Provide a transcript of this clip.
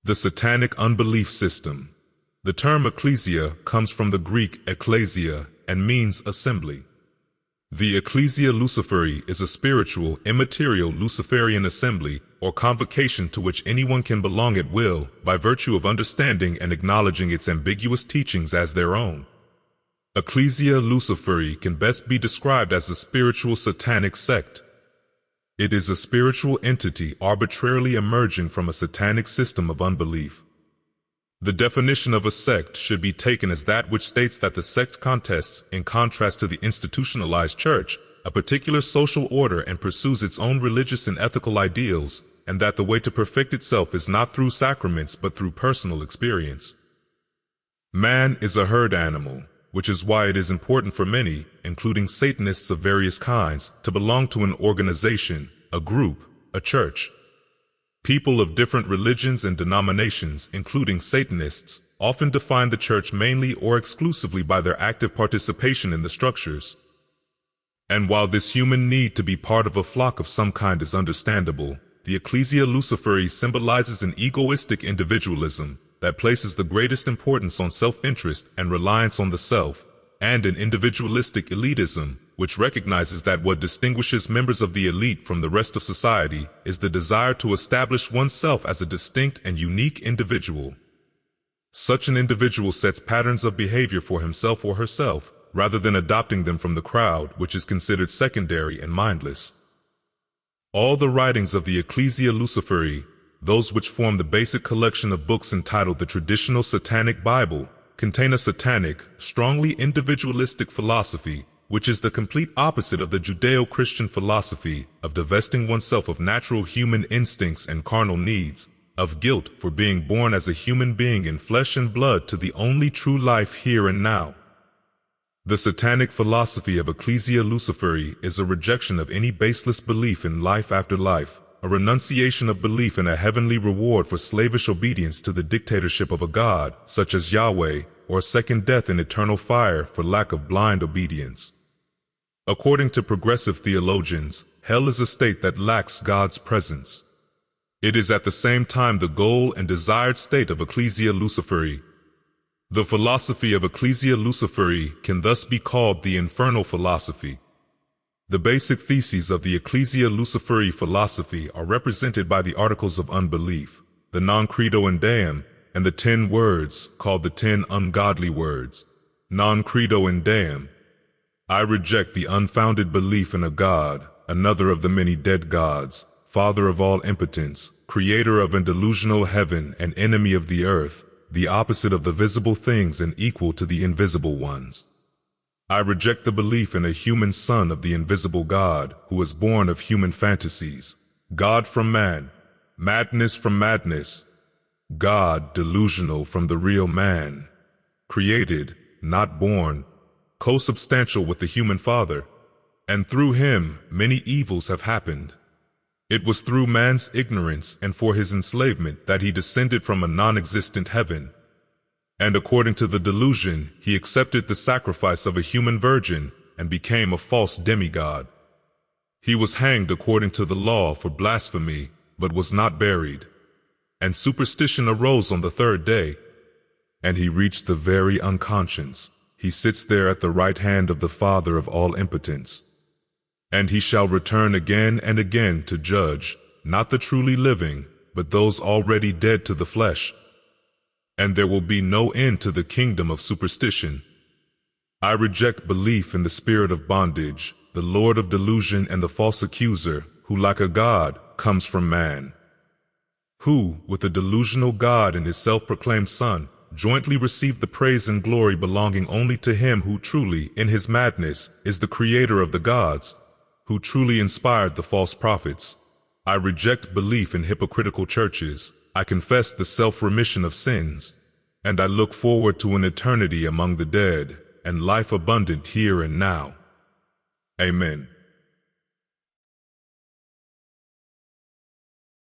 The Satanic Unbelief System. The term ecclesia comes from the Greek ecclesia and means assembly. The Ecclesia Luciferi is a spiritual, immaterial Luciferian assembly or convocation to which anyone can belong at will by virtue of understanding and acknowledging its ambiguous teachings as their own. Ecclesia Luciferi can best be described as a spiritual satanic sect. It is a spiritual entity arbitrarily emerging from a satanic system of unbelief. The definition of a sect should be taken as that which states that the sect contests, in contrast to the institutionalized church, a particular social order and pursues its own religious and ethical ideals, and that the way to perfect itself is not through sacraments but through personal experience. Man is a herd animal, which is why it is important for many, including Satanists of various kinds, to belong to an organization, a group, a church. People of different religions and denominations, including Satanists, often define the church mainly or exclusively by their active participation in the structures. And while this human need to be part of a flock of some kind is understandable, the Ecclesia Luciferi symbolizes an egoistic individualism that places the greatest importance on self-interest and reliance on the self, and an individualistic elitism, which recognizes that what distinguishes members of the elite from the rest of society is the desire to establish oneself as a distinct and unique individual. Such an individual sets patterns of behavior for himself or herself, rather than adopting them from the crowd, which is considered secondary and mindless. All the writings of the Ecclesia Luciferi, those which form the basic collection of books entitled the Traditional Satanic Bible, contain a satanic, strongly individualistic philosophy, which is the complete opposite of the Judeo-Christian philosophy of divesting oneself of natural human instincts and carnal needs, of guilt for being born as a human being in flesh and blood to the only true life here and now. The satanic philosophy of Ecclesia Luciferi is a rejection of any baseless belief in life after life, a renunciation of belief in a heavenly reward for slavish obedience to the dictatorship of a god, such as Yahweh, or second death in eternal fire for lack of blind obedience. According to progressive theologians, hell is a state that lacks God's presence. It is at the same time the goal and desired state of Ecclesia Luciferi. The philosophy of Ecclesia Luciferi can thus be called the infernal philosophy. The basic theses of the Ecclesia Luciferi philosophy are represented by the articles of unbelief, the non credo in Deum, and the 10 words, called the 10 ungodly words. Non credo in Deum. I reject the unfounded belief in a God, another of the many dead gods, father of all impotence, creator of an delusional heaven and enemy of the earth, the opposite of the visible things and equal to the invisible ones. I reject the belief in a human son of the invisible God, who is born of human fantasies, God from man, madness from madness, God delusional from the real man, created, not born, co-substantial with the human Father, and through him many evils have happened. It was through man's ignorance and for his enslavement that he descended from a non-existent heaven. And according to the delusion, he accepted the sacrifice of a human virgin and became a false demigod. He was hanged according to the law for blasphemy, but was not buried. And superstition arose on the 3rd day. And he reached the very unconscious. He sits there at the right hand of the Father of all impotence. And he shall return again and again to judge, not the truly living, but those already dead to the flesh. And there will be no end to the kingdom of superstition. I reject belief in the spirit of bondage, the lord of delusion and the false accuser, who like a god, comes from man. Who, with the delusional God and his self-proclaimed Son, jointly receive the praise and glory belonging only to him who truly, in his madness, is the creator of the gods, who truly inspired the false prophets. I reject belief in hypocritical churches. I confess the self-remission of sins, and I look forward to an eternity among the dead, and life abundant here and now. Amen.